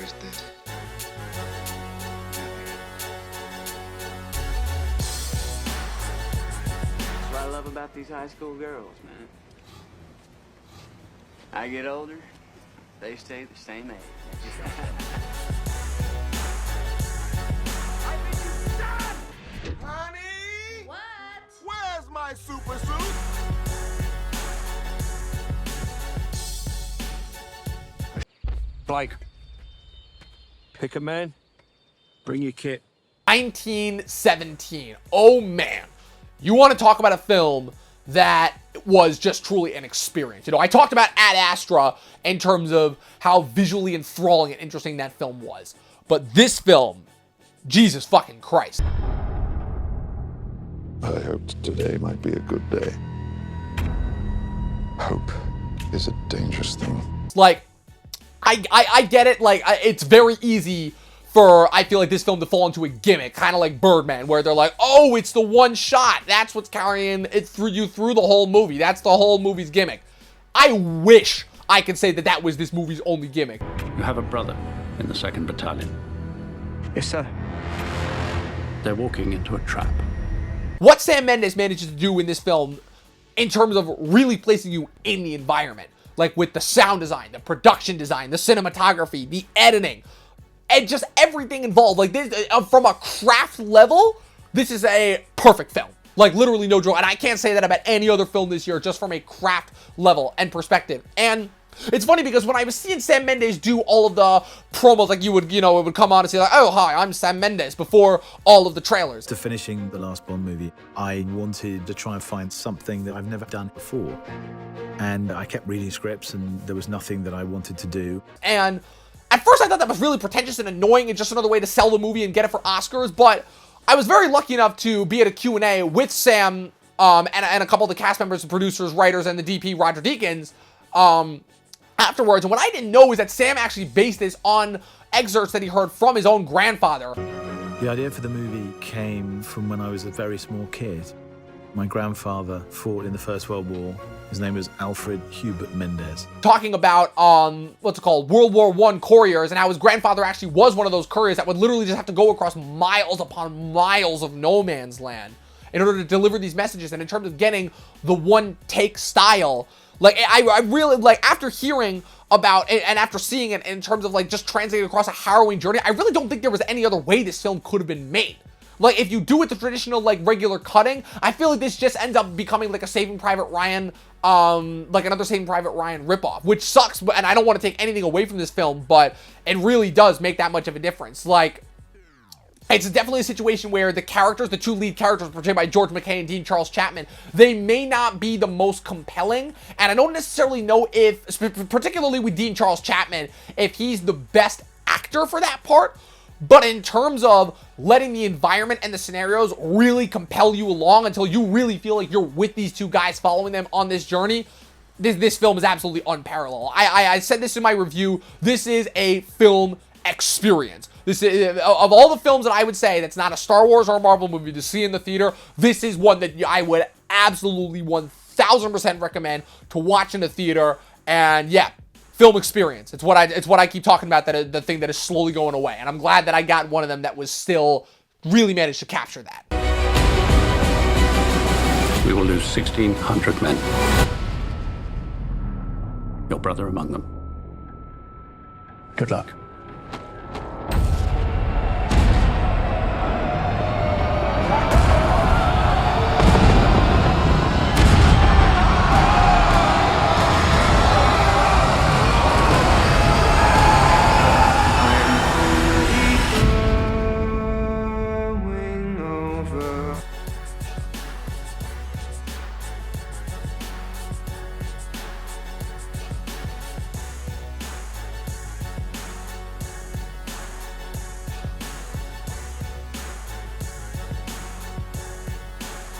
is dead. That's what I love about these high school girls, man. I get older, they stay the same age. Honey! What? Where's my super suit? Blake, pick a man, bring your kit. 1917. Oh man. You want to talk about a film that was just truly an experience. You know, I talked about Ad Astra in terms of how visually enthralling and interesting that film was. But this film, Jesus fucking Christ. I hoped today might be a good day. Hope is a dangerous thing. Like, I get it. Like, it's very easy for, I feel like, this film to fall into a gimmick, kind of like Birdman, where they're like, oh, it's the one shot. That's what's carrying it through the whole movie. That's the whole movie's gimmick. I wish I could say that that was this movie's only gimmick. You have a brother in the 2nd Battalion. Yes, sir. They're walking into a trap. What Sam Mendes manages to do in this film in terms of really placing you in the environment, like with the sound design, the production design, the cinematography, the editing, and just everything involved. Like this, from a craft level, this is a perfect film. Like literally no joke. And I can't say that about any other film this year, just from a craft level and perspective. And it's funny because when I was seeing Sam Mendes do all of the promos, like it would come on and say like, oh, hi, I'm Sam Mendes, before all of the trailers. To finishing the last Bond movie, I wanted to try and find something that I've never done before. And I kept reading scripts and there was nothing that I wanted to do. And at first I thought that was really pretentious and annoying and just another way to sell the movie and get it for Oscars, but I was very lucky enough to be at a Q&A with Sam and a couple of the cast members, the producers, writers, and the DP, Roger Deakins, afterwards. And what I didn't know is that Sam actually based this on excerpts that he heard from his own grandfather. The idea for the movie came from when I was a very small kid. My grandfather fought in the First World War. His name was Alfred Hubert Mendes. Talking about, what's it called, World War I couriers, and how his grandfather actually was one of those couriers that would literally just have to go across miles upon miles of no man's land in order to deliver these messages. And in terms of getting the one-take style, like, I really, like, after hearing about it and after seeing it in terms of, like, just translating across a harrowing journey, I really don't think there was any other way this film could have been made. Like, if you do it the traditional, like, regular cutting, I feel like this just ends up becoming, like, a Saving Private Ryan, like another Saving Private Ryan ripoff, which sucks, and I don't want to take anything away from this film, but it really does make that much of a difference. Like, it's definitely a situation where the characters, the two lead characters portrayed by George McKay and Dean Charles Chapman, they may not be the most compelling, and I don't necessarily know if, particularly with Dean Charles Chapman, if he's the best actor for that part. But in terms of letting the environment and the scenarios really compel you along until you really feel like you're with these two guys following them on this journey, this film is absolutely unparalleled. I said this in my review. This is a film experience. This is, of all the films that I would say that's not a Star Wars or a Marvel movie to see in the theater, this is one that I would absolutely 1000% recommend to watch in the theater. And yeah, film experience. It's what I keep talking about, that the thing that is slowly going away. And I'm glad that I got one of them that was still really managed to capture that. We will lose 1,600 men. Your brother among them. Good luck.